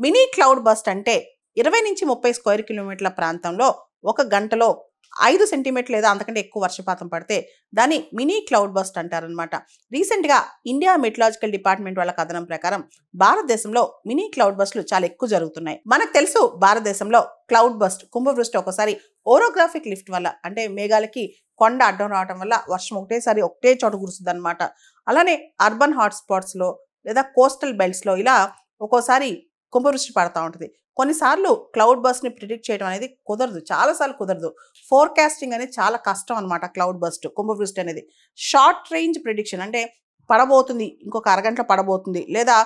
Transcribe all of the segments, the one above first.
Mini cloud bust అంటే 20 నుంచి 30 square కిలోమీటర్ల ప్రాంతంలో ఒక గంటలో 5 సెంటీమీటర్లు లేదా అంతకంటే ఎక్కువ వర్షపాతం పడితే దాన్ని మినీ క్లౌడ్ బస్ట్ అంటారనమాట. రీసెంట్గా ఇండియా మెట్రలాజికల్ డిపార్ట్మెంట్ వాళ్ళ కథనం ప్రకారం భారతదేశంలో మినీ క్లౌడ్ బస్ట్లు చాలా ఎక్కువ జరుగుతున్నాయి. మనకు తెలుసు భారతదేశంలో క్లౌడ్ బస్ట్ కుంభవృష్టి ఒకసారి ఓరోగ్రాఫిక్ లిఫ్ట్ వల్ల, అంటే మేఘాలకి కొండ అడ్డం రావడం వల్ల వర్షం ఒకటేసారి ఒకటే చోట కురుస్తుంది అనమాట. అలానే అర్బన్ హాట్స్పాట్స్లో లేదా కోస్టల్ బెల్ట్స్లో ఇలా ఒక్కోసారి కుంభవృష్టి పడతా ఉంటుంది. కొన్నిసార్లు క్లౌడ్ బస్ట్ని ప్రిడిక్ట్ చేయడం అనేది కుదరదు, చాలాసార్లు కుదరదు. ఫోర్కాస్టింగ్ అనేది చాలా కష్టం అనమాట. క్లౌడ్ బస్ట్ కుంభవృష్టి అనేది షార్ట్ రేంజ్ ప్రిడిక్షన్, అంటే పడబోతుంది ఇంకొక అరగంటలో పడబోతుంది, లేదా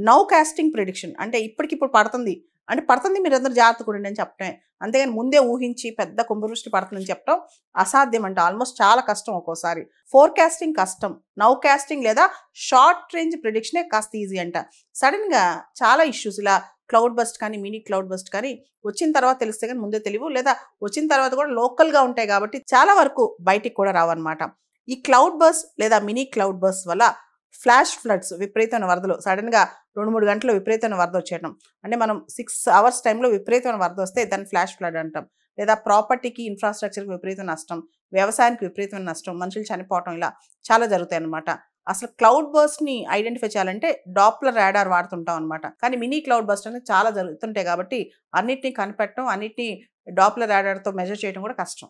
నౌ కాస్టింగ్ ప్రిడిక్షన్, అంటే ఇప్పటికిప్పుడు పడుతుంది అంటే పడుతుంది మీరందరూ జాగ్రత్తగా ఉండండి అని చెప్పడమే. అంతేగాని ముందే ఊహించి పెద్ద కుంభవృష్టి పడుతుందని చెప్పడం అసాధ్యం అంట. ఆల్మోస్ట్ చాలా కష్టం. ఒక్కోసారి ఫోర్కాస్టింగ్ కష్టం, నౌ కాస్టింగ్ లేదా షార్ట్ రేంజ్ ప్రిడిక్షనే కాస్త ఈజీ అంట. సడన్గా చాలా ఇష్యూస్ ఇలా క్లౌడ్ బస్ట్ కానీ మినీ క్లౌడ్ బస్ట్ కానీ వచ్చిన తర్వాత తెలిస్తే కానీ ముందే తెలియవు, లేదా వచ్చిన తర్వాత కూడా లోకల్గా ఉంటాయి కాబట్టి చాలా వరకు బయటికి కూడా రావన్నమాట. ఈ క్లౌడ్ బస్ లేదా మినీ క్లౌడ్ బస్ వల్ల ఫ్లాష్ ఫ్లడ్స్, విపరీతమైన వరదలు, సడన్గా 2-3 గంటలు విపరీతమైన వరద వచ్చేయడం, అంటే మనం 6 అవర్స్ టైంలో విపరీతమైన వరద వస్తే దాన్ని ఫ్లాష్ ఫ్లడ్ అంటాం. లేదా ప్రాపర్టీకి ఇన్ఫ్రాస్ట్రక్చర్కి విపరీతమైన నష్టం, వ్యవసాయానికి విపరీతమైన నష్టం, మనుషులు చనిపోవటం, ఇలా చాలా జరుగుతాయి అన్నమాట. అసలు క్లౌడ్ బస్ట్ని ఐడెంటిఫై చేయాలంటే డాప్లర్ రాడార్ వాడుతుంటాం అనమాట. కానీ మినీ క్లౌడ్ బస్ట్ అనేది చాలా జరుగుతుంటాయి కాబట్టి అన్నిటిని కనిపెట్టడం, అన్నిటిని డాప్లర్ రాడార్తో మెజర్ చేయడం కూడా కష్టం.